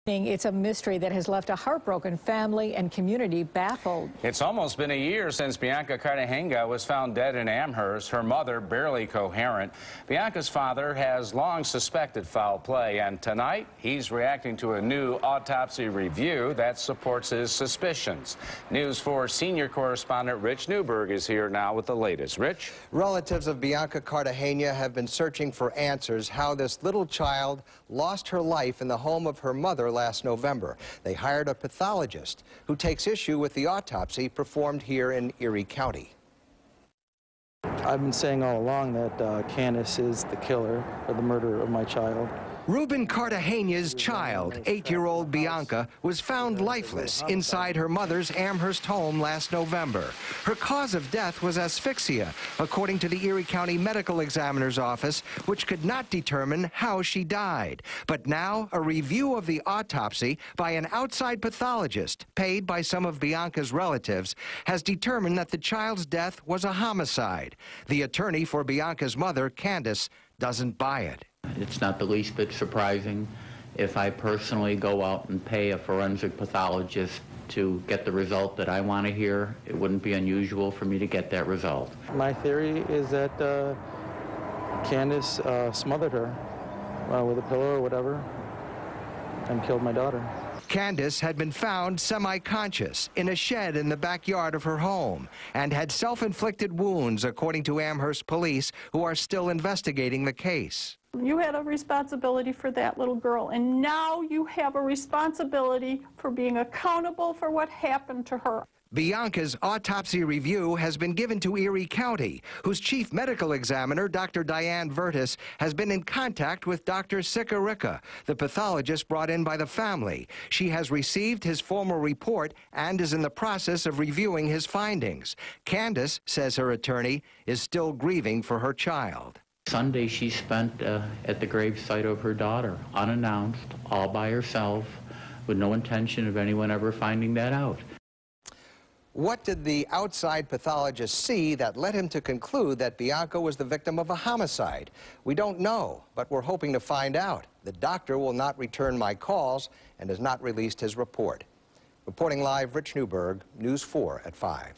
It's a mystery that has left a heartbroken family and community baffled. It's almost been a year since Bianca Cartegena was found dead in Amherst, her mother barely coherent. Bianca's father has long suspected foul play, and tonight he's reacting to a new autopsy review that supports his suspicions. News 4 senior correspondent Rich Newberg is here now with the latest. Rich? Relatives of Bianca Cartegena have been searching for answers how this little child lost her life in the home of her mother last November. They hired a pathologist who takes issue with the autopsy performed here in Erie County. I've been saying all along that Candace is the killer or the murderer of my child. Reuben Cartegena's child, 8-year-old Bianca, was found lifeless inside her mother's Amherst home last November. Her cause of death was asphyxia, according to the Erie County Medical Examiner's Office, which could not determine how she died. But now, a review of the autopsy by an outside pathologist, paid by some of Bianca's relatives, has determined that the child's death was a homicide. The attorney for Bianca's mother, Candace, doesn't buy it. It's not the least bit surprising if I personally go out and pay a forensic pathologist to get the result that I want to hear. It wouldn't be unusual for me to get that result. My theory is that Candace smothered her with a pillow or whatever and killed my daughter. Candace had been found semi-conscious in a shed in the backyard of her home and had self-inflicted wounds, according to Amherst police, who are still investigating the case. You had a responsibility for that little girl, and now you have a responsibility for being accountable for what happened to her. Bianca's autopsy review has been given to Erie County, whose chief medical examiner, Dr. Diane Vertis, has been in contact with Dr. Sikarica, the pathologist brought in by the family. She has received his formal report and is in the process of reviewing his findings. Candace, says her attorney, is still grieving for her child. Sunday she spent at the gravesite of her daughter, unannounced, all by herself, with no intention of anyone ever finding that out. What did the outside pathologist see that led him to conclude that Bianca was the victim of a homicide? We don't know, but we're hoping to find out. The doctor will not return my calls and has not released his report. Reporting live, Rich Newberg, News 4 at 5.